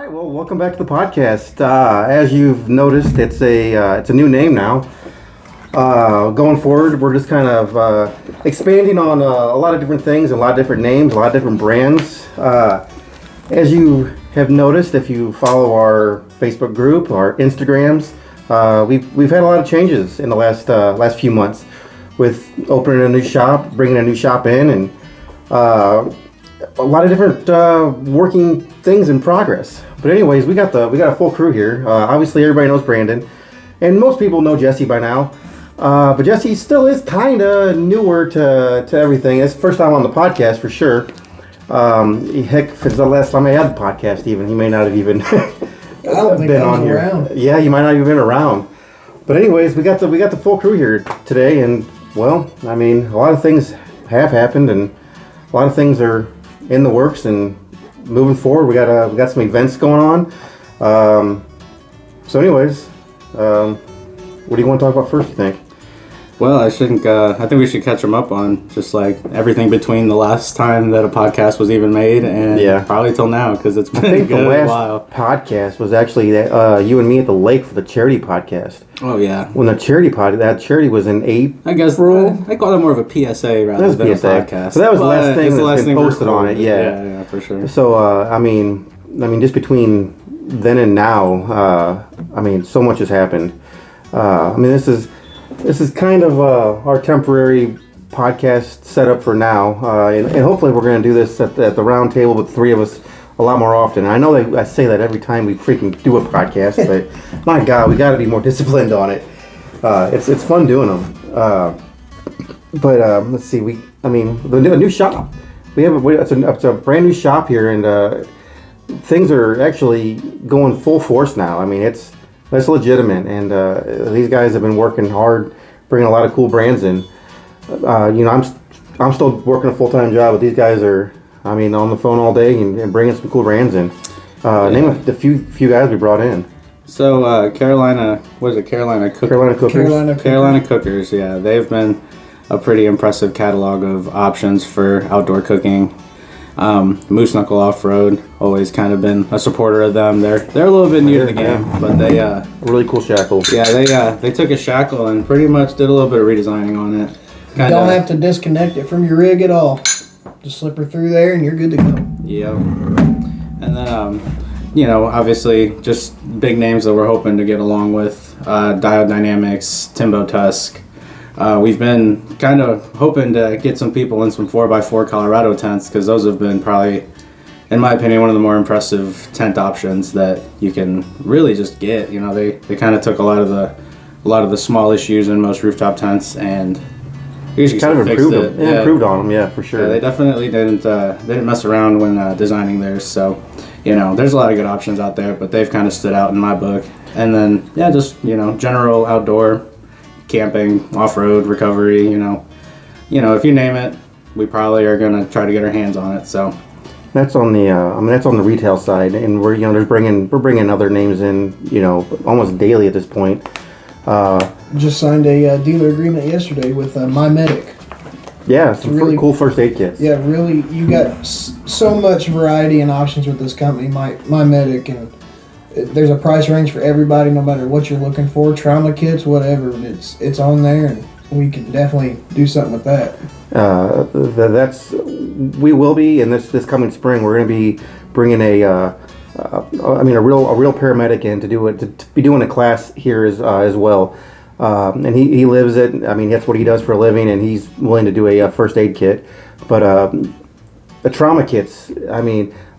right, well, welcome back to the podcast. As you've noticed, it's a new name now. Going forward, we're just kind of expanding on a lot of different things, a lot of different names, a lot of different brands. As you have noticed, if you follow our Facebook group, our Instagrams, we've had a lot of changes in the last few months with opening a new shop, bringing a new shop in, and a lot of different working things in progress. But anyways, we got a full crew here. Obviously, everybody knows Brandon, and most people know Jesse by now. But Jesse still is kind of newer to everything. It's first time on the podcast for sure. Heck, if it's the last time I had the podcast, even he may not have even I don't think been I was on here. around. Yeah, you might not even been around. But anyways, we got the full crew here today, and well, I mean, a lot of things have happened, and a lot of things are in the works and moving forward. We got some events going on. So anyways, what do you want to talk about first, you think? Well, I think we should catch them up on just like everything between the last time that a podcast was even made and probably till now, because it's been a good the last while. Podcast was actually you and me at the lake for the charity podcast. Oh yeah. When the charity was in April. I guess I call that more of a PSA rather than a podcast. So that was the last thing that's been posted on it. Yeah, for sure. So I mean, just between then and now, I mean, so much has happened. I mean, this is kind of our temporary podcast setup for now, and hopefully we're going to do this at the round table with three of us a lot more often. I know that I say that every time we freaking do a podcast, but my God, we got to be more disciplined on it. It's fun doing them. But let's see, the new shop. It's a brand new shop here, and things are actually going full force now. I mean, it's legitimate, and these guys have been working hard, bringing a lot of cool brands in. I'm still working a full-time job, but these guys are, on the phone all day and bringing some cool brands in. Name a few guys we brought in. So Carolina Cookers. Carolina Cookers, yeah, they've been a pretty impressive catalog of options for outdoor cooking. Moose Knuckle Off-Road, always kind of been a supporter of them. They're a little bit new to the game, but they really cool shackle. Yeah, they took a shackle and pretty much did a little bit of redesigning on it. You don't have to disconnect it from your rig at all. Just slip her through there and you're good to go. Yep. And then obviously just big names that we're hoping to get along with. Diode Dynamics, Timbo Tusk. We've been kind of hoping to get some people in some 4x4 Colorado tents, because those have been probably, in my opinion, one of the more impressive tent options that you can really just get. You know, they kind of took a lot of the small issues in most rooftop tents and kind of improved on them. Yeah, for sure. Yeah, they definitely didn't mess around when designing theirs. So, there's a lot of good options out there, but they've kind of stood out in my book. And then just general outdoor camping, off-road, recovery, if you name it, we probably are going to try to get our hands on it. So that's on the that's on the retail side, and we're bringing other names in, almost daily at this point. Just signed a dealer agreement yesterday with My Medic. Yeah, some really cool first aid kits. Yeah, really, you got so much variety and options with this company, My Medic, and there's a price range for everybody, no matter what you're looking for. Trauma kits, whatever. It's on there, and we can definitely do something with that. We will be in this coming spring. We're going to be bringing a real paramedic in to be doing a class here as well. And he lives it. That's what he does for a living, and he's willing to do a first aid kit. But the trauma kits,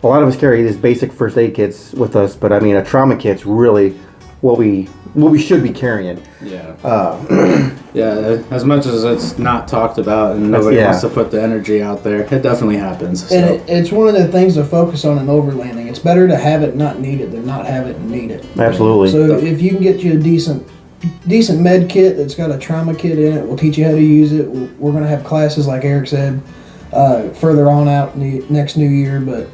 a lot of us carry these basic first aid kits with us, but a trauma kit's really what we should be carrying. Yeah. As much as it's not talked about and nobody wants to put the energy out there, it definitely happens. So. And it's one of the things to focus on in overlanding. It's better to have it and not need it than not have it and need it. Absolutely. So if you can get you a decent med kit that's got a trauma kit in it, we'll teach you how to use it. We're going to have classes, like Eric said, further on out in the next new year, but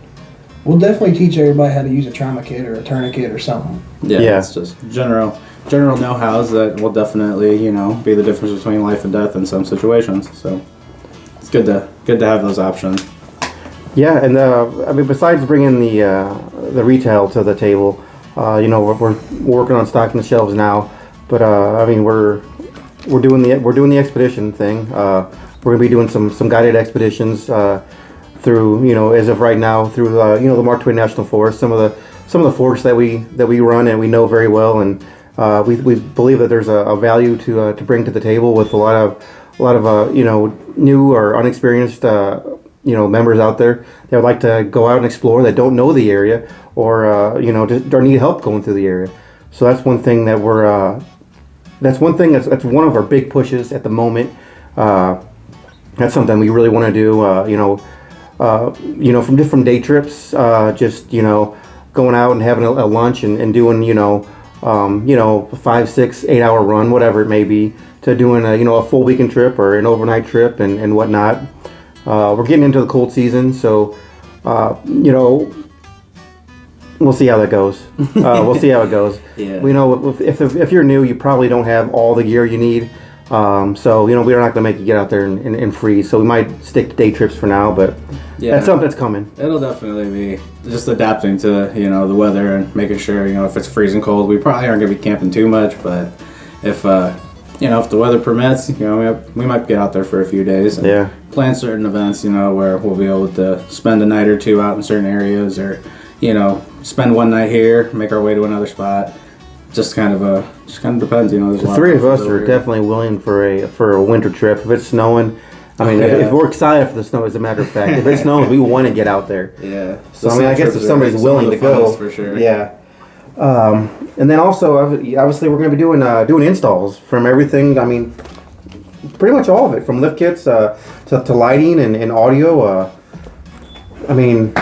we'll definitely teach everybody how to use a trauma kit or a tourniquet or something. Yeah. It's just general know-hows that will definitely, be the difference between life and death in some situations. So it's good to have those options. Yeah, and besides bringing the the retail to the table. We're working on stocking the shelves now, but I mean we're doing the expedition thing. We're gonna be doing some guided expeditions through as of right now through the Mark Twain National Forest. Some of the forests that we run and we know very well, and we believe that there's a value to bring to the table with a lot of new or unexperienced members out there that would like to go out and explore, that don't know the area, or just or need help going through the area. So that's one thing that that's one of our big pushes at the moment. That's something we really want to do. From day trips, just going out and having a lunch and doing 5, 6, 8 hour run, whatever it may be, to doing a full weekend trip or an overnight trip and whatnot. We're getting into the cold season, so we'll see how that goes. We'll see how it goes. Yeah. We know if you're new, you probably don't have all the gear you need. So we're not going to make you get out there and freeze. So we might stick to day trips for now, but that's something that's coming. It'll definitely be just adapting to the weather and making sure if it's freezing cold, we probably aren't going to be camping too much. But if if the weather permits, we might get out there for a few days and plan certain events, where we'll be able to spend a night or two out in certain areas, or spend one night here, make our way to another spot. Just kind of depends, There's The three of us are definitely willing for a winter trip. If it's snowing, if we're excited for the snow, as a matter of fact, if it's snowing, we want to get out there. Yeah. So I guess if somebody's willing to go, for sure. Yeah. And then also, obviously, we're going to be doing installs from everything. I mean, pretty much all of it, from lift kits to lighting and audio. Pretty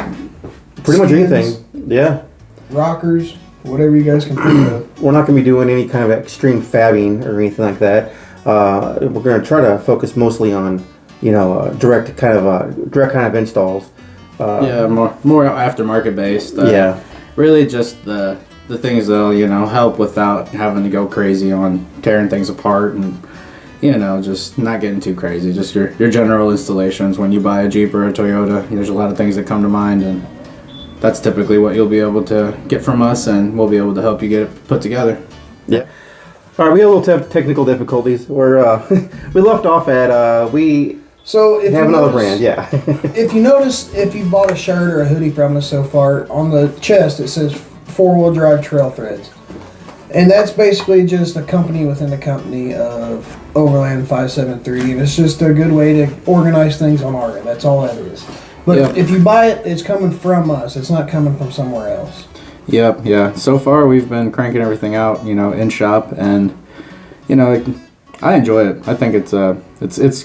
much anything. Yeah. Rockers, whatever you guys can think of. We're not going to be doing any kind of extreme fabbing or anything like that. We're going to try to focus mostly on, direct kind of installs. More aftermarket based. Really just the things that'll help without having to go crazy on tearing things apart and just not getting too crazy. Just your general installations. When you buy a Jeep or a Toyota, there's a lot of things that come to mind, and that's typically what you'll be able to get from us, and we'll be able to help you get it put together. Yeah. All right, we had a little technical difficulties. We left off at So if have you another notice, brand, yeah. if you notice, if you bought a shirt or a hoodie from us so far, on the chest it says 4-wheel drive trail threads. And that's basically just a company within the company of Overland.573, and it's just a good way to organize things on our end. That's all that is. But if you buy it, it's coming from us. It's not coming from somewhere else. Yep, yeah. So far, we've been cranking everything out, in shop, and I enjoy it. I think it's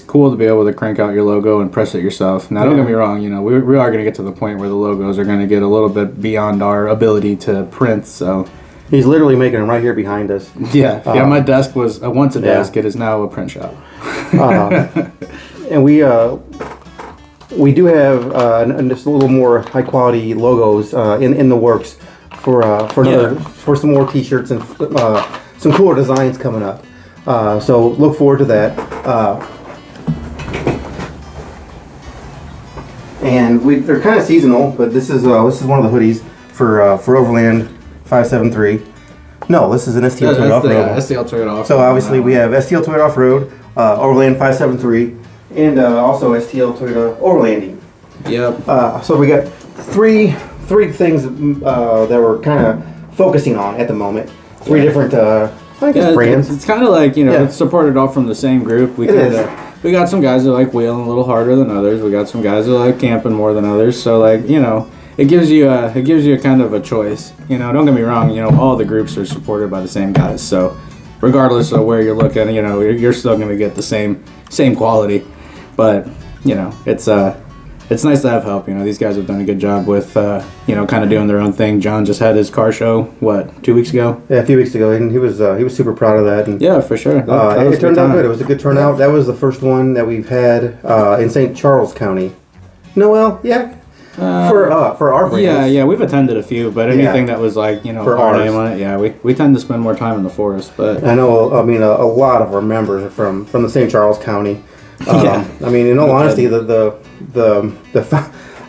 cool to be able to crank out your logo and press it yourself. Now, don't get me wrong. We are going to get to the point where the logos are going to get a little bit beyond our ability to print. So He's literally making them right here behind us. Yeah, my desk was once a desk. It is now a print shop. And we do have just a little more high quality logos in the works for some more T-shirts and some cooler designs coming up. So look forward to that. And they're kind of seasonal, but this is one of the hoodies for Overland.573. No, this is an STL Toyota Off-Road. STL Toyota Off-Road. So obviously we have STL Toyota Off-Road, Overland.573, and also STL Toyota Overlanding. Yep. So we got three things that we're kind of focusing on at the moment. Three different brands. It's kind of like it's supported all from the same group. We got some guys that like wheeling a little harder than others. We got some guys that like camping more than others. So it gives you a kind of a choice. Don't get me wrong. All the groups are supported by the same guys. So regardless of where you're looking, you're still going to get the same quality. But it's nice to have help. These guys have done a good job with kind of doing their own thing. John just had his car show 2 weeks ago? Yeah, a few weeks ago, and he was super proud of that. And yeah, for sure. It turned out good. It was a good turnout. That was the first one that we've had in St. Charles County. For our brands. Yeah, we've attended a few, but anything that was like for our ours. name on it, we tend to spend more time in the forest. But I know, a lot of our members are from the St. Charles County. In all honesty,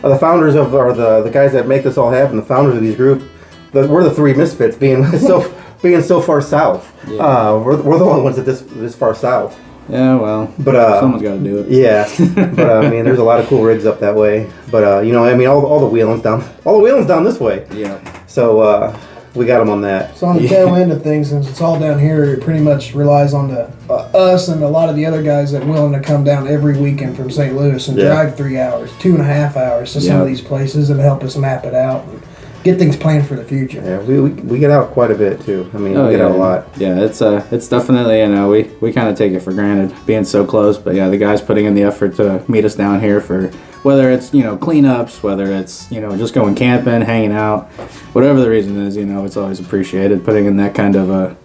the founders of, or the guys that make this all happen, the founders of these groups, we're the three misfits being so far south. Yeah. We're the only ones that this far south. Yeah, well, but someone's got to do it. Yeah, but I mean, there's a lot of cool rigs up that way. But you know, I mean, all the wheeling's down this way. Yeah. So we got them on that. So on the tail end of things, since it's all down here, it pretty much relies on us and a lot of the other guys that are willing to come down every weekend from St. Louis and drive 3 hours, 2.5 hours to some of these places and help us map it out and get things planned for the future. Yeah, we get out quite a bit too. I mean, we get out a lot. Yeah, it's definitely, you know, we kind of take it for granted being so close, but yeah, the guys putting in the effort to meet us down here for whether it's, you know, cleanups, whether it's, you know, just going camping, hanging out, whatever the reason is, you know, it's always appreciated putting in that kind of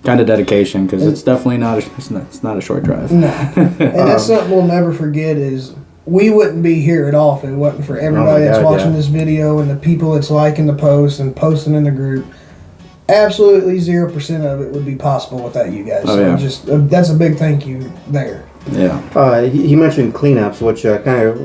dedication, because it's definitely it's not a short drive. No. And that's something we'll never forget is we wouldn't be here at all if it wasn't for everybody that's watching this video and the people that's liking the post and posting in the group. Absolutely 0% of it would be possible without you guys. Just that's a big thank you there. Yeah. He mentioned cleanups, which kind of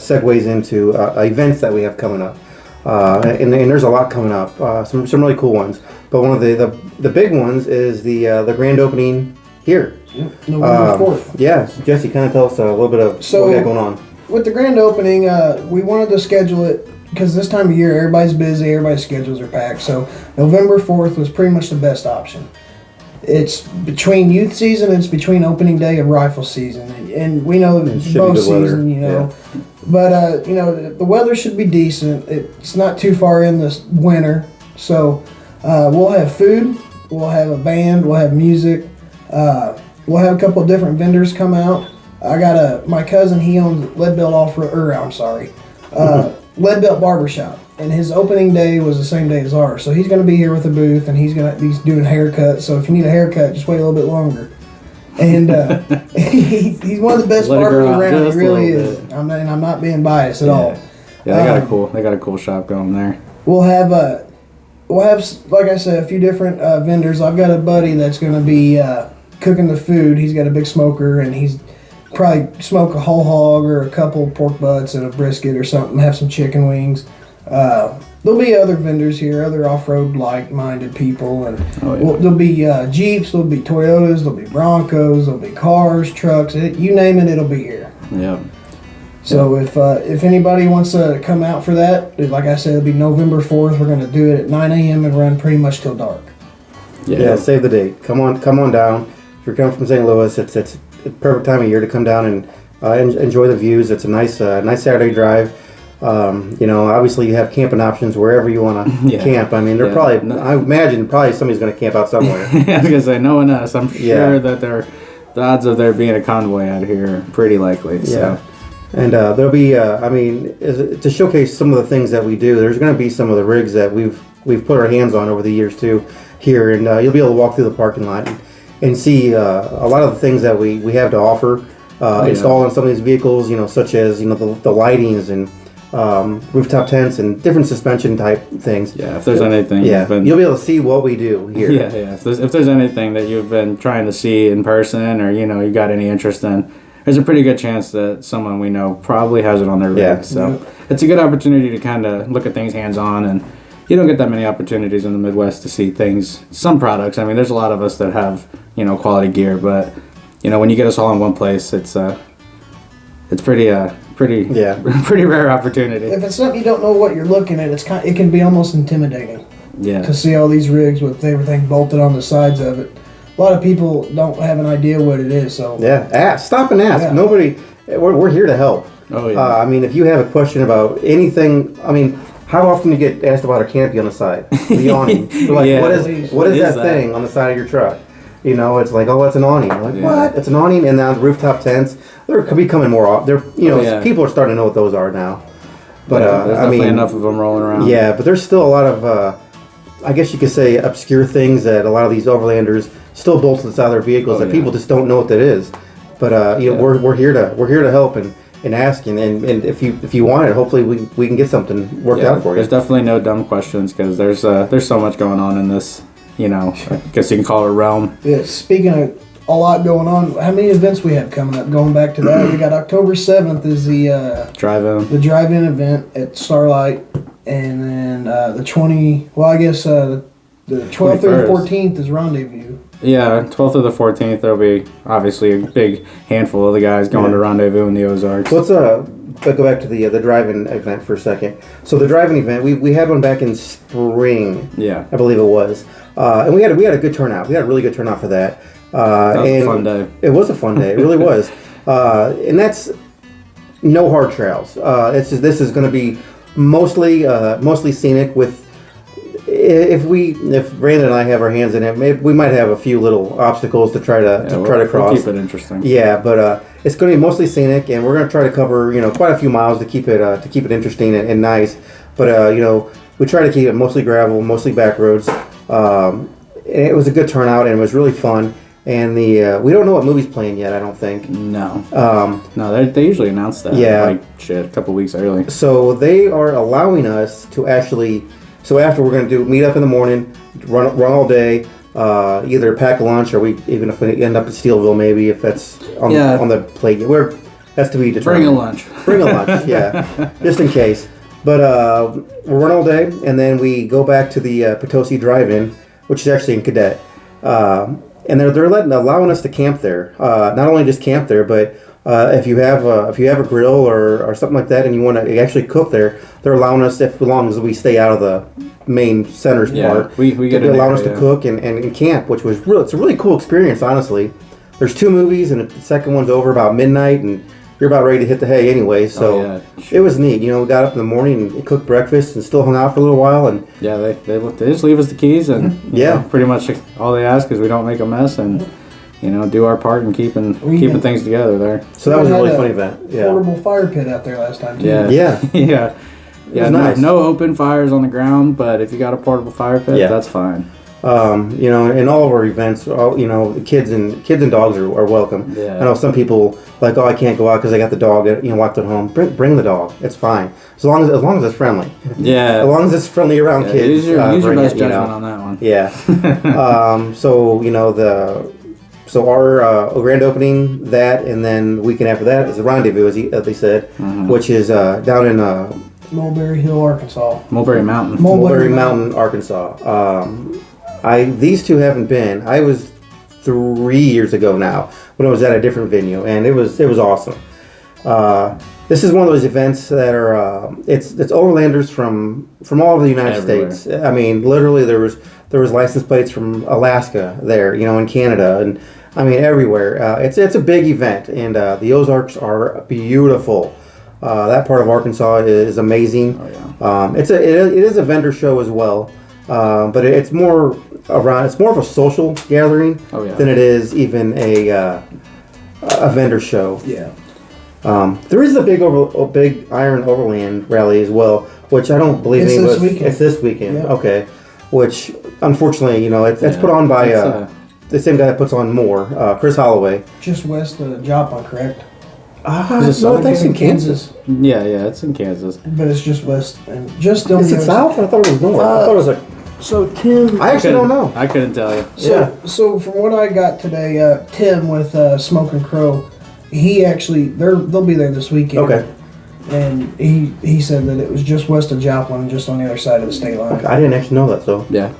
segues into events that we have coming up. And there's a lot coming up. Some really cool ones. But one of the big ones is the grand opening here. November 4th. Yeah, Jesse, kind of tell us a little bit of what we got going on. With the grand opening, we wanted to schedule it because this time of year everybody's busy, everybody's schedules are packed. So November 4th was pretty much the best option. It's between youth season, it's between opening day of rifle season, and we know both season, you know. Yeah. But you know, the weather should be decent. It's not too far in the winter, so we'll have food, we'll have a band, we'll have music, we'll have a couple of different vendors come out. I got my cousin, he owns Lead Belt Lead Belt Barbershop. And his opening day was the same day as ours, so he's going to be here with a booth, and he's doing haircuts. So if you need a haircut, just wait a little bit longer. And he's one of the best barbers around. He really is. I'm not being biased at all. Yeah, they got a cool shop going there. We'll have like I said, a few different vendors. I've got a buddy that's going to be cooking the food. He's got a big smoker, and he's probably smoke a whole hog or a couple pork butts and a brisket or something. Have some chicken wings. There'll be other vendors here, other off-road like-minded people, and there'll be Jeeps, there'll be Toyotas, there'll be Broncos, there'll be cars, trucks, you name it, it'll be here. Yeah. So if anybody wants to come out for that, like I said, it'll be November 4th. We're going to do it at 9 a.m. and run pretty much till dark. Yeah, save the date. Come on down. If you're coming from St. Louis, it's a perfect time of year to come down and enjoy the views. It's a nice Saturday drive. You know, obviously you have camping options wherever you want to camp. I mean, I imagine somebody's going to camp out somewhere. I was going to say, knowing us, I'm sure that the odds of there being a convoy out here are pretty likely. So. Yeah. And there'll be, I mean, to showcase some of the things that we do, there's going to be some of the rigs that we've put our hands on over the years too here. And you'll be able to walk through the parking lot and see a lot of the things that we have to offer installed on some of these vehicles, you know, such as, you know, the lightings and rooftop tents and different suspension type things. Yeah, if there's anything. Yeah, you'll be able to see what we do here. Yeah. If there's anything that you've been trying to see in person, or you know you got any interest in, there's a pretty good chance that someone we know probably has it on their rig. Yeah. So it's a good opportunity to kind of look at things hands on, and you don't get that many opportunities in the Midwest to see things. Some products. I mean, there's a lot of us that have quality gear, but when you get us all in one place, it's pretty rare opportunity. If it's something you don't know what you're looking at, it can be almost intimidating. Yeah. To see all these rigs with everything bolted on the sides of it. A lot of people don't have an idea what it is. So stop and ask. Yeah. Nobody. We're here to help. Oh yeah. I mean, if you have a question about anything, I mean, how often do you get asked about a canopy on the side? The awning. Like, what is that thing on the side of your truck? It's like, oh, it's an awning. You're like, what? It's an awning, and now the rooftop tents. They're becoming more. People are starting to know what those are now. But there's definitely enough of them rolling around. Yeah, but there's still a lot of, I guess you could say, obscure things that a lot of these overlanders still bolt to the side of their vehicles that people just don't know what that is. But we're here to help and ask, and if you want it, hopefully we can get something worked out for you. There's definitely no dumb questions, because there's so much going on in this. I guess you can call it a realm. Yeah. Speaking of a lot going on. How many events we have coming up? Going back to that, we got October 7th is the drive-in event at Starlight, and then the 20. Well, I guess the 12th through the 14th is Rendezvous. Yeah, 12th through the 14th, there'll be obviously a big handful of the guys going to Rendezvous in the Ozarks. Let's go back to the drive-in event for a second. So the drive-in event, we had one back in spring. Yeah, I believe it was, and we had a good turnout. We had a really good turnout for that. That was a fun day. It was a fun day. It really was, and that's no hard trails. This is going to be mostly scenic with. If Brandon and I have our hands in it, maybe we might have a few little obstacles to try to cross. We'll keep it interesting. Yeah, but it's going to be mostly scenic, and we're going to try to cover quite a few miles to keep it interesting and nice. But we try to keep it mostly gravel, mostly back roads. It was a good turnout, and it was really fun. And we don't know what movie's playing yet. I don't think. No. No, they usually announce that. Yeah. A couple weeks early. So they are allowing us to actually. So after we're going to meet up in the morning, run all day, either pack lunch or even if we end up in Steelville, maybe if that's on the plate. That's to be determined. Bring a lunch. Bring a lunch, yeah, just in case. But we'll run all day, and then we go back to the Potosi Drive-In, which is actually in Cadet, and they're allowing us to camp there. Not only just camp there, but if you have a grill or something like that, and you want to actually cook there, they're allowing us, as long as we stay out of the main center's part. We get they're allowing us to cook and camp, which was it's a really cool experience, honestly. There's 2 movies, and the second one's over about midnight, and you're about ready to hit the hay anyway. So it was neat. We got up in the morning and cooked breakfast and still hung out for a little while. And yeah, they just leave us the keys, and pretty much all they ask is we don't make a mess and. Do our part in keeping things together there. So that was a really fun event. Yeah. Portable fire pit out there last time too. Yeah. Yeah. Yeah. Nice. No open fires on the ground, but if you got a portable fire pit, that's fine. In all of our events, kids and dogs are welcome. Yeah. I know some people like, I can't go out because I got the dog, locked at home. Bring the dog. It's fine as long as it's friendly. Yeah. As long as it's friendly around kids. Use your best judgment on that one. Yeah. So our grand opening, that, and then the weekend after that is the Rendezvous, as they said, which is down in Mulberry Hill, Arkansas. Mulberry Mountain. Mulberry Mountain, Arkansas. These two haven't been. I was 3 years ago now when I was at a different venue, and it was awesome. This is one of those events that are it's overlanders from all over the United States. I mean, literally there was license plates from Alaska there, in Canada, and I mean everywhere. It's a big event, and the Ozarks are beautiful. That part of Arkansas is amazing. Oh, yeah. It is a vendor show as well, but it's more of a social gathering than it is even a vendor show. Yeah. There is a big Iron Overland rally as well, which I don't believe it's this weekend. Yep. Okay, which unfortunately, it's put on by the same guy that puts on more, Chris Holloway. Just west of Joplin, correct? No, that's in Kansas. Yeah, it's in Kansas. But it's just west and just on Is it south? I thought it was north. I thought it was like. So Tim, I actually don't know. I couldn't tell you. So from what I got today, Tim with Smoke and Crow, he actually they'll be there this weekend. Okay. And he said that it was just west of Joplin, just on the other side of the state line. Okay, I didn't actually know that. So yeah.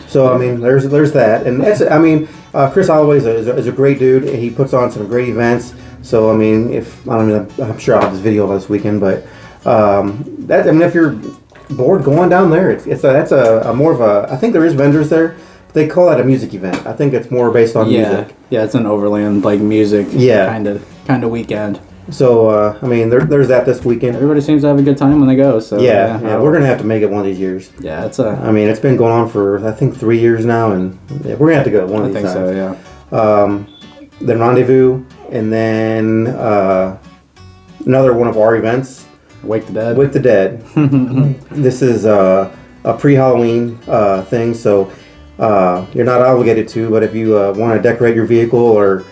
So I mean, there's that, and Chris Holloway is a great dude. He puts on some great events. So I mean, I'm sure I'll have this video this weekend, but if you're bored going down there, that's a more of a. I think there is vendors there. But they call that a music event. I think it's more based on music. Yeah, it's an overland music. Yeah. kind of weekend. So there's that this weekend. Everybody seems to have a good time when they go. So yeah, we're gonna have to make it one of these years. Yeah, it's it's been going on for I think 3 years now, and we're gonna have to go one of these times. I think so. Yeah. Then Rendezvous, and then another one of our events. Wake the Dead. Wake the Dead. This is a pre-Halloween thing, so you're not obligated to, but if you want to decorate your vehicle or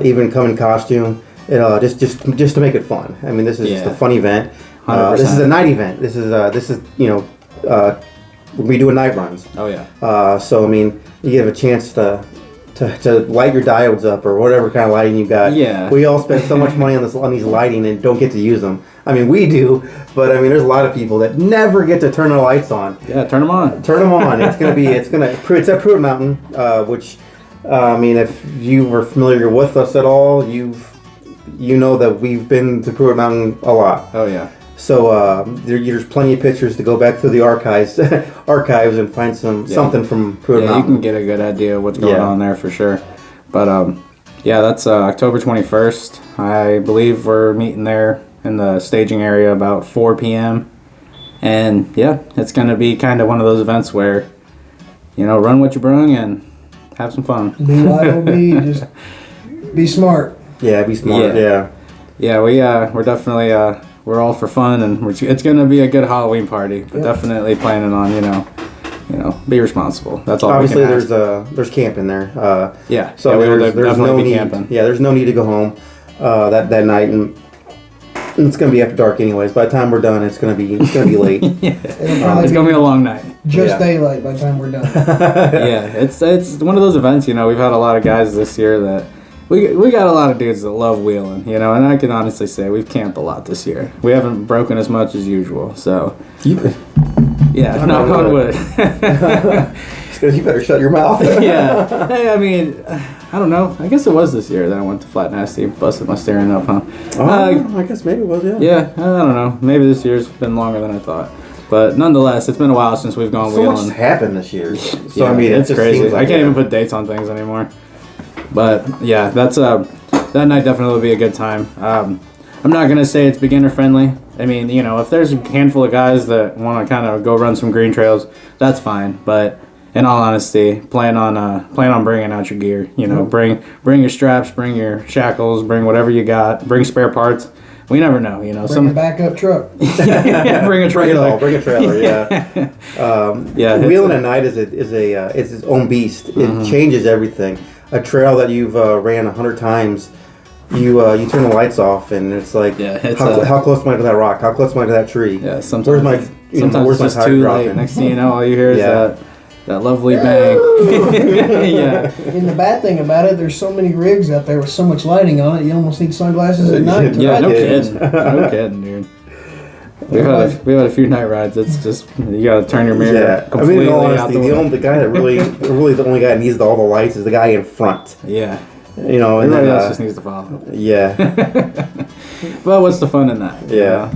even come in costume, just to make it fun. I mean, this is just a fun event. This is a night event. This is we do night runs. Oh yeah. So I mean, you have a chance to to light your diodes up or whatever kind of lighting you got. Yeah. We all spend so much money on these lighting and don't get to use them. I mean, we do, but I mean, there's a lot of people that never get to turn the lights on. Yeah, turn them on. Turn them on. It's at Pruitt Mountain, which, I mean, if you were familiar with us at all, you know that we've been to Pruitt Mountain a lot. Oh yeah. So there's plenty of pictures to go back through the archives and find something from Pruitt Yeah, Mountain. you can get a good idea of what's going Yeah. on there for sure. But yeah, that's October 21st. I believe we're meeting there in the staging area about 4 p.m. And yeah, it's going to be kind of one of those events where, you know, run what you brung and have some fun. Be liable, just be smart. Yeah, be smart. Yeah. Yeah, we're definitely we're all for fun, and it's going to be a good Halloween party. But definitely planning on you know, be responsible. That's all. Obviously, we can ask. there's camping there. Yeah. So yeah, there's definitely no be need. camping. Yeah, there's no need to go home that night, and it's gonna be after dark anyways. By the time we're done, it's gonna be late. Yeah. It'll probably It's be going to be a long night. just Yeah. daylight by the time we're done. Yeah, it's one of those events. You know, we've had a lot of guys this year that we got a lot of dudes that love wheeling. You know, and I can honestly say we've camped a lot this year. We haven't broken as much as usual. So yeah, knock on wood. You better shut your mouth. Yeah. Hey, I mean, I don't know. I guess it was this year that I went to Flat Nasty, busted my steering up, huh? I guess maybe it was. Yeah. Yeah, I don't know. Maybe this year's been longer than I thought. But nonetheless, it's been a while since we've gone So wheeling. much happened this year. So Yeah, I mean, it's just crazy. seems like I can't it. even put dates on things anymore. But yeah, that's that night definitely will be a good time. I'm not gonna say it's beginner friendly. I mean, you know, if there's a handful of guys that want to kind of go run some green trails, that's fine. But in all honesty, plan on bringing out your gear. You know, bring your straps, bring your shackles, bring whatever you got, bring spare parts. We never know, you know. Bring a backup truck. Yeah, bring a trailer. Bring a trailer. Yeah. Yeah, Wheeling at night is it's its own beast. It changes everything. A trail that you've ran 100 times, you turn the lights off and it's like, how close am I to that rock? How close am I to that tree? Yeah, sometimes where's my it's just tire too dropping? late. Next thing you know, all you hear is Yeah. that lovely bang. Yeah. And the bad thing about it, there's so many rigs out there with so much lighting on it, you almost need sunglasses at night. to Yeah, ride no those. kidding. No kidding, dude. We've had a few night rides. It's just you gotta turn your mirror Yeah, I completely mean, in all out honesty, the way. the guy that really the only guy that needs all the lights is the guy in front. Yeah, You know, and everybody then, else just needs to follow. yeah, But what's the fun in that? you Yeah.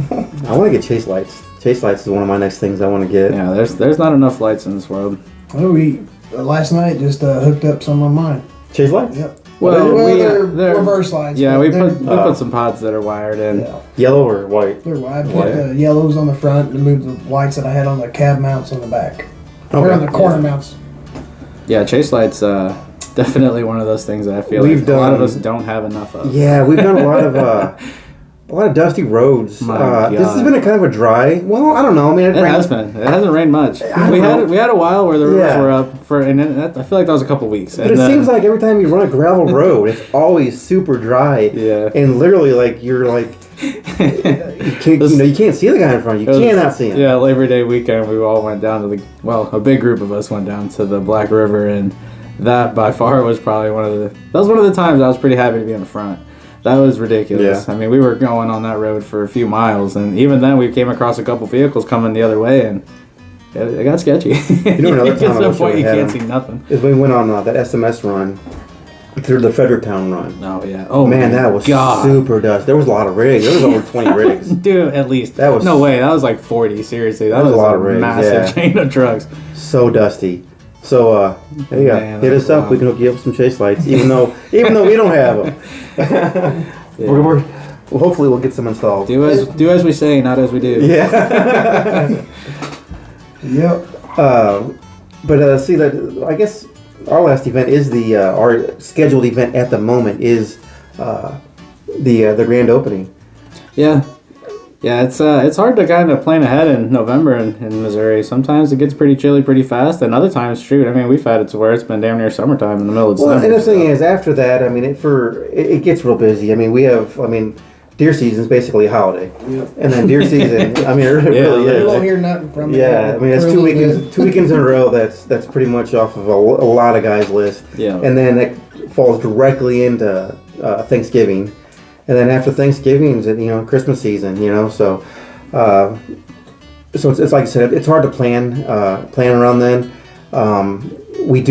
know? I want to get chase lights. Chase lights is one of my next things I want to get. Yeah, there's not enough lights in this world. Well, we last night just hooked up some of mine. Chase lights? Yep. Well, they're reverse lights. Yeah, but we they're- put some pods that are wired in. Yeah, Yellow or white? they're wide. Put White. the yellows on the front and move the lights that I had on the cab mounts on the back. Or Okay. on the corner mounts. Yeah, chase lights. Definitely one of those things that I feel We've like a lot of done- us don't have enough of. Yeah, we've done a lot of dusty roads. My This has God. been a kind of a dry. Well, I don't know. I mean, It has been. It hasn't rained much. don't We know. had a while where the rivers Yeah. were up for, and I feel like that was a couple weeks. But And it seems like every time you run a gravel road, it's always super dry. Yeah. And literally, like you're like, you can't see the guy in front of you. You cannot see him. Yeah, Labor Day weekend, we all went down to a big group of us went down to the Black River, and that by far was probably one of the times I was pretty happy to be in the front. That was ridiculous. Yeah. I mean, we were going on that road for a few miles, and even then we came across a couple vehicles coming the other way, and it got sketchy. You know, another time I At some wish I point, you had can't him. see nothing. Is when we went on that SMS run through the Fredericktown run. Oh yeah. Oh Man, my that was God. super dust. There was a lot of rigs. There was over 20 rigs. Dude, at least. That was- no way. That was like 40. Seriously, that was was a lot of rigs, massive yeah. chain of trucks. So dusty. So there you go. Man, Hit that's us up. wild. We can hook you up with some chase lights, even though we don't have them. Yeah. Well, hopefully we'll get some installed. Do as we say, not as we do. Yeah. Yep. But see that I guess our last event is our scheduled event at the moment is the grand opening. Yeah. Yeah, it's hard to kind of plan ahead in November in Missouri. Sometimes it gets pretty chilly pretty fast, and other times, shoot, I mean, we've had it to where it's been damn near summertime in the middle of Well, December. and the thing is, after that, I mean, it gets real busy. I mean, deer season is basically a holiday. Yep. And then deer season, I mean, it really You won't is. hear nothing from it. Yeah, I mean, it's for a 2 little weekends, bit. 2 weekends in a row. That's pretty much off of a lot of guys' list. Yeah. And then it falls directly into Thanksgiving, and then after Thanksgiving is Christmas season. So it's like I said, it's hard to plan around then. We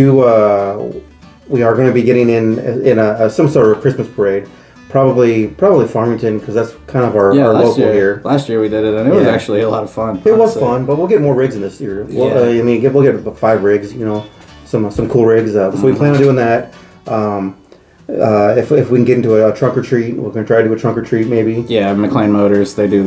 are going to be getting in some sort of Christmas parade. Probably Farmington, because that's kind of our local here. Last year we did it, and it was actually a lot of fun. It was fun, but we'll get more rigs in this year. We'll get about 5 rigs. Some cool rigs. So we plan on doing that. If we can get into a trunk or treat, we're gonna try to do a trunk or treat maybe. Yeah, McLean Motors, they do.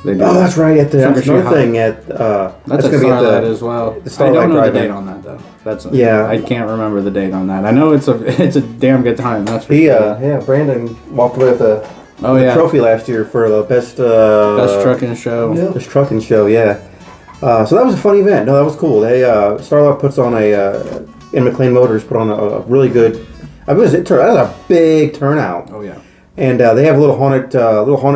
Oh, that's right. That's another thing at. That's gonna be at the as well. I don't know the date on that though. I can't remember the date on that. I know it's a damn good time. That's for sure. Brandon walked away with a trophy last year for the best trucking show. Yeah. Best trucking show, yeah. So that was a fun event. No, that was cool. They Starlight puts on in McLean Motors put on a really good. That was a big turnout. Oh yeah. And they have a little haunted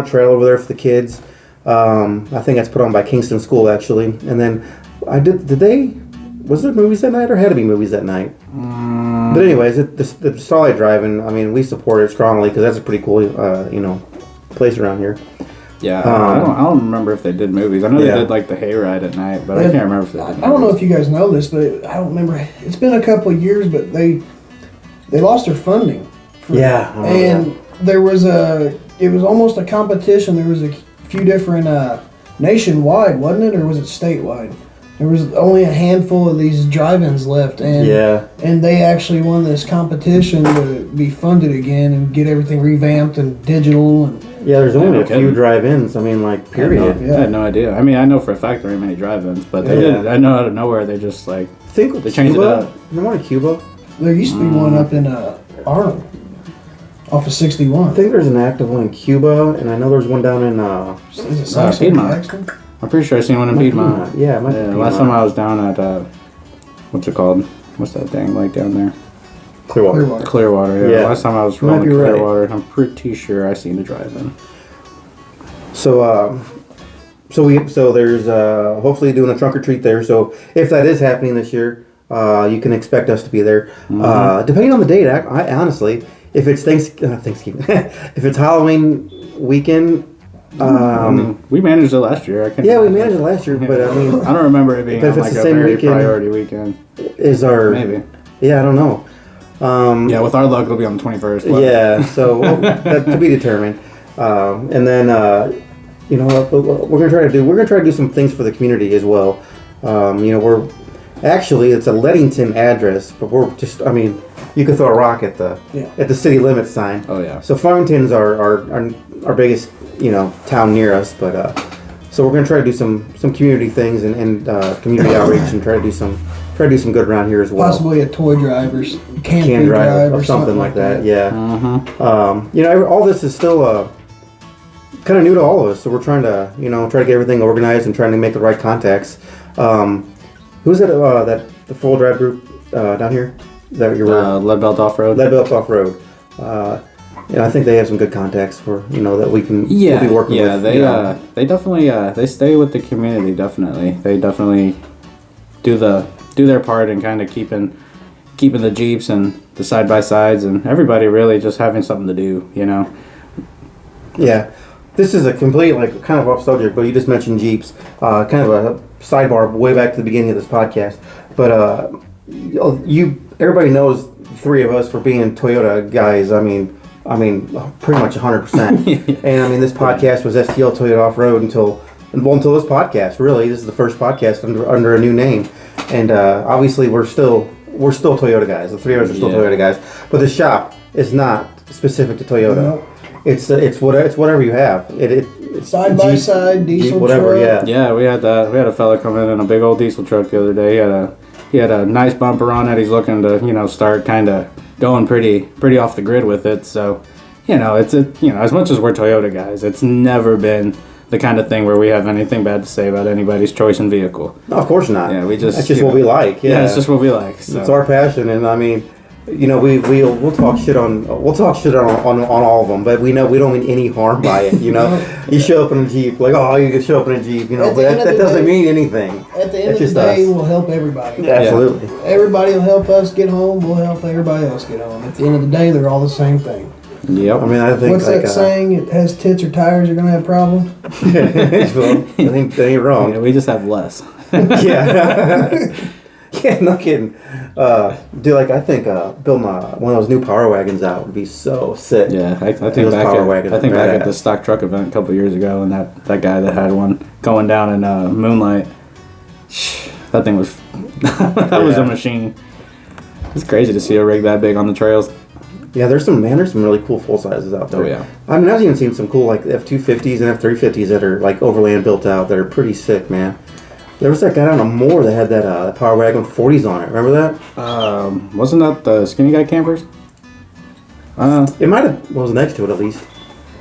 trail over there for the kids. I think that's put on by Kingston School actually. And then was there movies that night or had to be movies that night? But anyways, the Starlight Drive-In, I mean, we support it strongly because that's a pretty cool place around here. Yeah, I don't remember if they did movies. I know they did like the hayride at night, but I can't remember if they did movies. I don't know if you guys know this, but I don't remember. It's been a couple of years, but they lost their funding. And there was it was almost a competition. There was a few different nationwide, wasn't it, or was it statewide? There was only a handful of these drive-ins left, and they actually won this competition to be funded again and get everything revamped and digital. And there's only a few drive-ins. I mean, like, period. I had no idea. I mean, I know for a fact there ain't many drive-ins, but they did. I know out of nowhere they just they changed it up. You know, in Cuba? There used to be one up in Arnold, off of 61. I think there's an active one in Cuba, and I know there's one down in Is it Saxon? Piedmont. I'm pretty sure I seen one in Piedmont. Yeah, it might be Piedmont. Last time I was down at what's it called? What's that dang lake down there? Clearwater. Yeah. Last time I was rolling Clearwater, I'm pretty sure I seen the drive-in. So there's hopefully doing a trunk or treat there. So if that is happening this year, you can expect us to be there. Depending on the date, I honestly, if it's Thanksgiving, if it's Halloween weekend. We managed it last year. We managed it last year, but I mean, I don't remember it being on like a very priority weekend. Is our maybe? Yeah, I don't know. With our luck, it'll be on the 21st. Yeah, so that to be determined. And then we're gonna try to do some things for the community as well. We're actually it's a Leadington address, but we're just you could throw a rock at the city limits sign. Oh yeah. So Farmington's our biggest town near us, but so we're gonna try to do some community things and community outreach and try to do some good around here as well. Possibly a toy drive or can drive or something like that. Yeah. All this is still kind of new to all of us, so we're trying to try to get everything organized and trying to make the right contacts. Who's that the full drive group down here? That you were Lead Belt Off Road. Lead Belt Off Road. I think they have some good contacts for that we can we'll be working with. They definitely they stay with the community. Definitely, they definitely do their part in kind of keeping the Jeeps and the side by sides and everybody really just having something to do. Yeah, this is a complete kind of off subject, but you just mentioned Jeeps. Kind of a sidebar way back to the beginning of this podcast, but everybody knows the three of us for being Toyota guys. I mean, pretty much 100%. And this podcast was STL Toyota Off Road until this podcast. Really, this is the first podcast under a new name, and obviously we're still Toyota guys. The three of us are still Toyota guys, but the shop is not specific to Toyota. No. It's whatever you have. Side by side diesel Jeep, whatever. truck. Yeah, we had a fella come in a big old diesel truck the other day. He had a nice bumper on it. He's looking to start kind of going pretty off the grid with it. So it's as much as we're Toyota guys, it's never been the kind of thing where we have anything bad to say about anybody's choice in vehicle. No, of course not. Yeah, that's just what we like. Yeah, it's just what we like. So. It's our passion, and we'll talk shit on all of them, but we know we don't mean any harm by it. You show up in a Jeep, like, oh, you can show up in a Jeep, but that doesn't mean anything. At the end of the day, we'll help everybody. Yeah, absolutely. Everybody will help us get home. We'll help everybody else get home. At the end of the day, they're all the same thing. Yep. I mean, I think what's that saying? It has tits or tires, you're gonna have problems. Well, I think they ain't wrong. Yeah, we just have less. Yeah. Yeah, no kidding. Dude, I think building one of those new Power Wagons out would be so sick. Yeah, I think back at the stock truck event a couple years ago, and that guy that had one going down in Moonlight, that thing was that was a machine. It's crazy to see a rig that big on the trails. Yeah, there's some really cool full sizes out there. Oh yeah. I mean, I've even seen some cool F250s and F350s that are Overland built out that are pretty sick, man. There was that guy on a moor that had that Power Wagon 40s on it. Remember that? Wasn't that the Skinny Guy campers? It might have was next to it at least.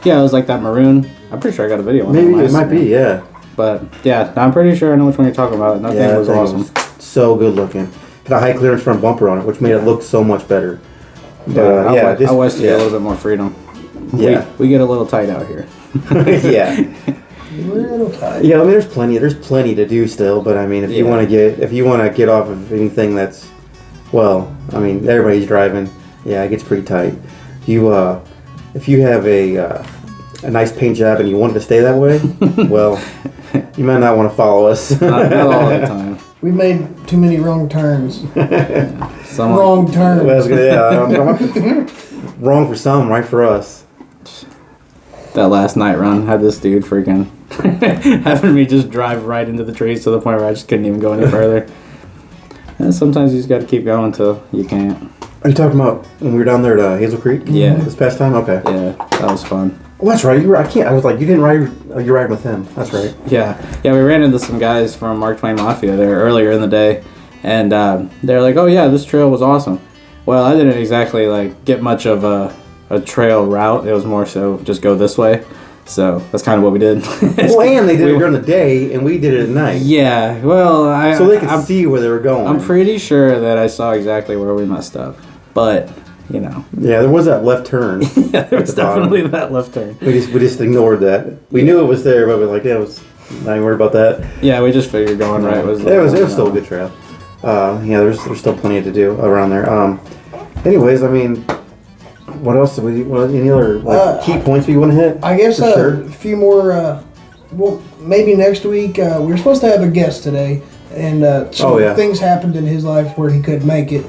Yeah, it was like that maroon. I'm pretty sure I got a video on it. Maybe it might be, yeah. But yeah, I'm pretty sure I know which one you're talking about. That thing was awesome. Was so good looking. Had a high clearance front bumper on it, which made it look so much better. I wish to get a little bit more freedom. Yeah, we get a little tight out here. Yeah. Little tight. Yeah, I mean, there's plenty to do still, but I mean, if you want to get off of anything that's, well, I mean, everybody's driving. Yeah, it gets pretty tight. If you have a nice paint job and you want it to stay that way, well, you might not want to follow us. not all the time. We made too many wrong turns. Wrong turns. Well, wrong for some, right for us. That last night run had this dude freaking having me just drive right into the trees to the point where I just couldn't even go any further. And sometimes you just got to keep going until you can't. Are you talking about when we were down there at Hazel Creek? Yeah. This past time? Okay. Yeah, that was fun. Well, that's right. I was like, you didn't ride. You're riding with him. That's right. Yeah. We ran into some guys from Mark Twain Mafia there earlier in the day, and they're like, "Oh yeah, this trail was awesome." Well, I didn't exactly get much of a trail route. It was more so just go this way. So that's kind of what we did. Well, and they did it during the day, and we did it at night. Yeah. Well, so they could see where they were going. I'm pretty sure that I saw exactly where we messed up, but. Yeah, there was that left turn. Yeah, there was definitely that left turn. We just ignored that. We knew it was there, but we're like, not even worried about that. Yeah, we just figured going right was. It was still a good trail. There's still plenty to do around there. Anyways, I mean, what else? Any other key points we want to hit? I guess a few more. Well, maybe next week. We were supposed to have a guest today, and things happened in his life where he couldn't make it.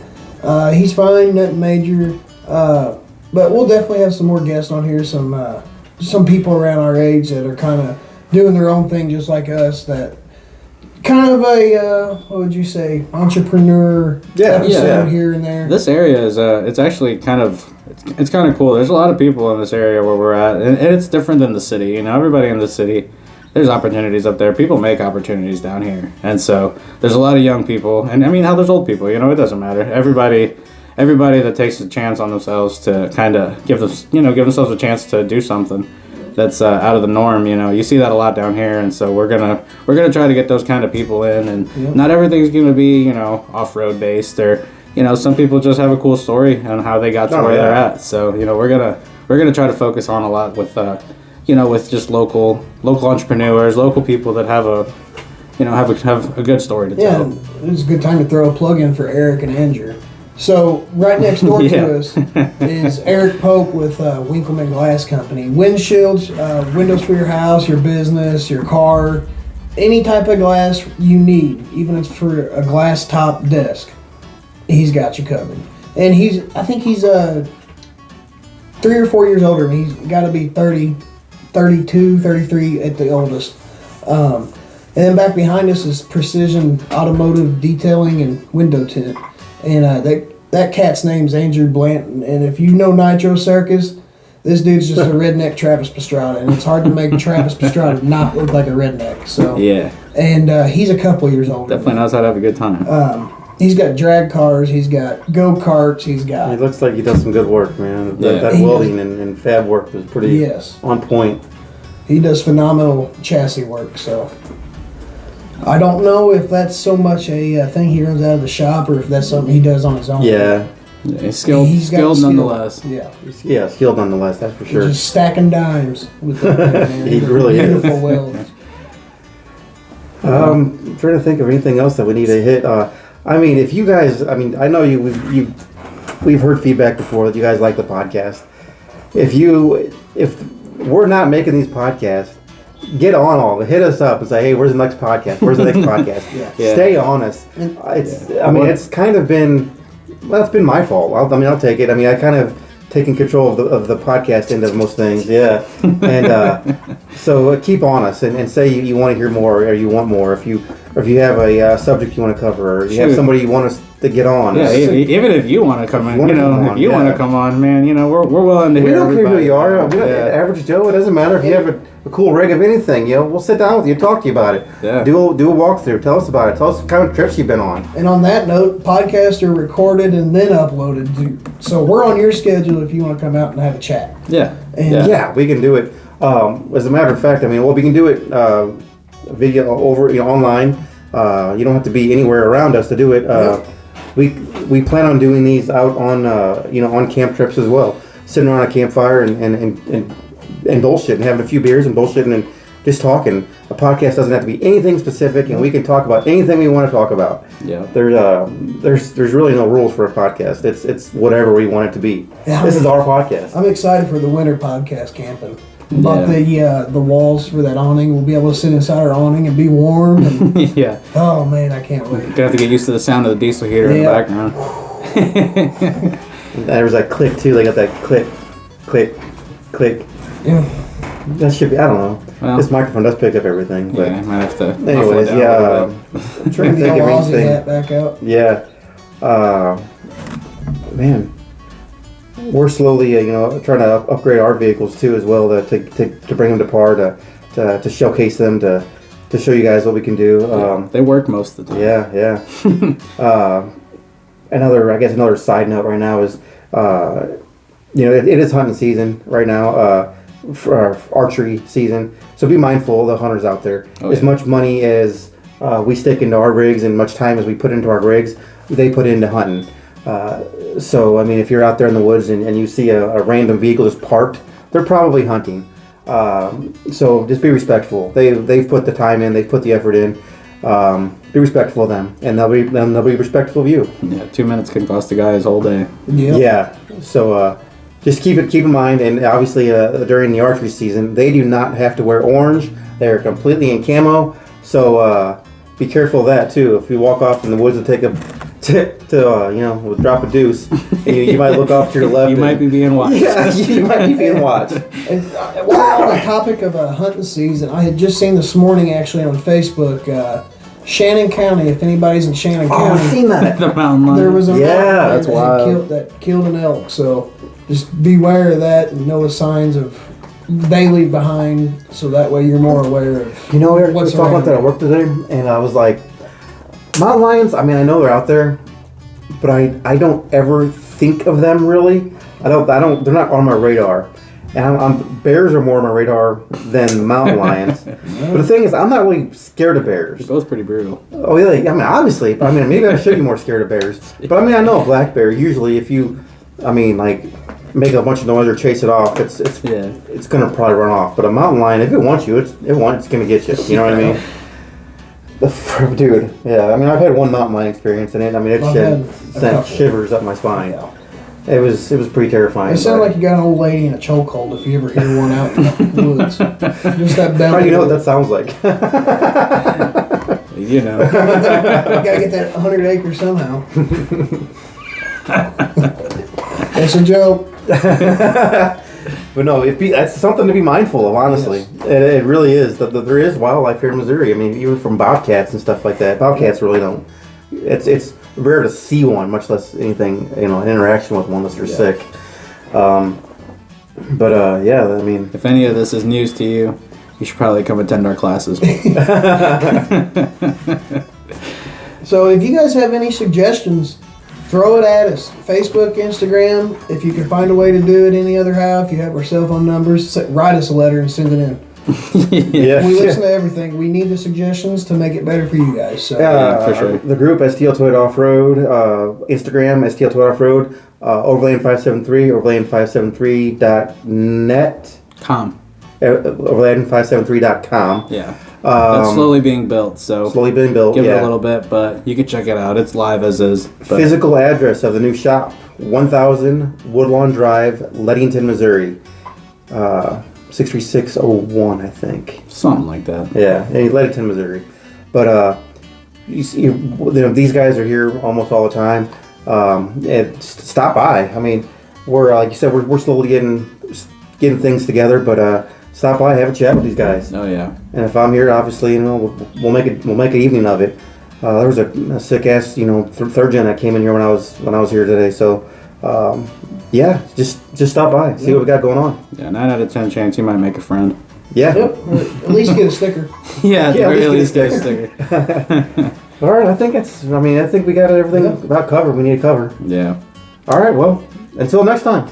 He's fine, nothing major, but we'll definitely have some more guests on here, some people around our age that are kind of doing their own thing just like us, that kind of a, what would you say, entrepreneur episode here and there. This area is, it's actually kind of, it's kind of cool. There's a lot of people in this area where we're at, and it's different than the city. Everybody in the city, there's opportunities up there. People make opportunities down here. And so there's a lot of young people. And I mean, how there's old people, it doesn't matter. Everybody that takes a chance on themselves to kind of give themselves a chance to do something that's out of the norm, you see that a lot down here. And so we're gonna try to get those kind of people in. And not everything's going to be, off-road based, or, some people just have a cool story on how they got to where they're at. So, we're going to try to focus on a lot with, with just local entrepreneurs, local people that have a good story to tell. Yeah, it's a good time to throw a plug in for Eric and Andrew. So right next door to us is Eric Pope with Winkleman Glass Company. Windshields, windows for your house, your business, your car, any type of glass you need, even if it's for a glass top desk, he's got you covered. And I think he's 3 or 4 years older than me. He's got to be 30. 32, 33 at the oldest. And then back behind us is Precision Automotive Detailing and Window Tint. And that cat's name's Andrew Blanton. And if you know Nitro Circus, this dude's just a redneck Travis Pastrana. And it's hard to make Travis Pastrana not look like a redneck. So yeah. And he's a couple years older. Definitely knows how to have a good time. He's got drag cars, he's got go-karts, he's got... It looks like he does some good work, man. That welding and fab work was pretty on point. He does phenomenal chassis work, so... I don't know if that's so much a thing he runs out of the shop or if that's something he does on his own. Yeah. Yeah, he's skilled, He's got skilled skill. nonetheless. Yeah. Yeah, skilled nonetheless, that's for He's sure. just stacking dimes with that man. He really is. Beautiful welds. I'm trying to think of anything else that we need to hit. I mean, if you guys, I mean, I know we've heard feedback before that you guys like the podcast. If we're not making these podcasts, get on all of it. Hit us up and say, hey, where's the next podcast? Where's the next podcast? Yeah. Stay honest. I mean, it's kind of been, well, it's been my fault. I'll take it. I mean, I kind of taken control of the podcast end of most things. Yeah. And so keep on us and say you want to hear more or you want more. If you have a subject you want to cover or you have somebody you want us to get on. Yeah, even if you want to come in, if you want to come on, man, we're willing to hear. We don't care who you are. Yeah. Average Joe. It doesn't matter if you have a cool rig of anything. We'll sit down with you, talk to you about it. Yeah. Do a walkthrough. Tell us about it. Tell us what kind of trips you've been on. And on that note, podcasts are recorded and then uploaded. So we're on your schedule if you want to come out and have a chat. Yeah. And Yeah, we can do it. As a matter of fact, I mean, we can do it video over online. You don't have to be anywhere around us to do it. We plan on doing these out on on camp trips as well, sitting around a campfire and bullshit and having a few beers and bullshitting and just talking. A podcast doesn't have to be anything specific, and we can talk about anything we want to talk about. Yeah. There's really no rules for a podcast. It's whatever we want it to be. Yeah. This is our podcast. I'm excited for the winter podcast camping. Bought the walls for that awning. We'll be able to sit inside our awning and be warm. And, Yeah. oh man, I can't wait. Gonna have to get used to the sound of the diesel heater in the background. There's that click too. They got that click, click, click. Yeah. That should be. I don't know. Well, This microphone does pick up everything. But Yeah, might have to. muffle it anyways, down a yeah. little bit. I'm trying to Bring the think of old Aussie anything. hat back out. Yeah. Man, we're slowly, trying to upgrade our vehicles too as well to bring them to par, to showcase them, to show you guys what we can do. They work most of the time. Yeah. Another side note right now is, it is hunting season right now, for our archery season. So be mindful of the hunters out there. As much money as we stick into our rigs and much time as we put into our rigs, they put into hunting. So, I mean, if you're out there in the woods and you see a random vehicle just parked, they're probably hunting. So just be respectful. They've put the time in, they've put the effort in. Be respectful of them, and they'll be respectful of you. Yeah, 2 minutes can cost a guy his whole day. Yep. Yeah. So just keep in mind, and obviously during the archery season, they do not have to wear orange. They're completely in camo. So be careful of that too. If you walk off in the woods and take drop a deuce, and you might look off to your left. You might be being watched. Yeah, you might be being watched. And while on the topic of hunting season, I had just seen this morning actually on Facebook, Shannon County. If anybody's in Shannon County, that. The mountain lion. there was a Yeah, mountain that's lion that killed an elk. So just beware of that and know the signs of they leave behind, so that way you're more aware of. Eric, what's we talking about that at work today, and I was like, mountain lions. I mean, I know they're out there, but I don't ever think of them really. I don't. They're not on my radar. And bears are more on my radar than mountain lions. But the thing is, I'm not really scared of bears. They're both pretty brutal. Oh, really? I mean, obviously. I mean, maybe I should be more scared of bears. But I mean, I know a black bear. Usually, if you, make a bunch of noise or chase it off, it's gonna probably run off. But a mountain lion, if it wants you, it's gonna get you. You know what I mean? Dude, yeah. I mean, I've had one mountain lion experience, and it sent shivers up my spine. It was pretty terrifying. It sounds like you got an old lady in a chokehold if you ever hear one out in the woods. Just that belly. How do you know what that sounds like? You know. Gotta get that 100 acres somehow. It's a joke. But no, that's something to be mindful of, honestly. Yes. It really is. There is wildlife here in Missouri. I mean, even from bobcats and stuff like that. Bobcats really don't. It's rare to see one, much less anything, an interaction with one unless they're sick. Yeah, I mean. If any of this is news to you, you should probably come attend our classes. So if you guys have any suggestions, throw it at us. Facebook, Instagram. If you can find a way to do it any other how, if you have our cell phone numbers, write us a letter and send it in. Yeah. We listen to everything. We need the suggestions to make it better for you guys. So for sure. The group STL Toyota Off Road, Instagram STL Toyota Off Road, Overland.573, Overland573.net, Overland573.com. Yeah. That's slowly being built, so Slowly being built. give it yeah. a little bit, but you can check it out. It's live as is. But Physical address of the new shop: 1000 Woodlawn Drive, Leadington, Missouri. 63601, I think. something like that. Yeah, in Leadington, Missouri. But you know, these guys are here almost all the time. And stop by. I mean, we're like you said, we're slowly getting things together. But stop by, have a chat with these guys. Oh yeah. And if I'm here, obviously, you know, we'll make an evening of it. There was a sick ass, you know, third gen that came in here when I was here today. So, yeah, just stop by, see what we got going on. Yeah, 9 out of 10 chance you might make a friend. Yeah. yep. At least get a sticker. Yeah, at the Yeah, very at least least get a sticker. All right, I think we got everything about covered. We need to cover. Yeah. All right, well, until next time.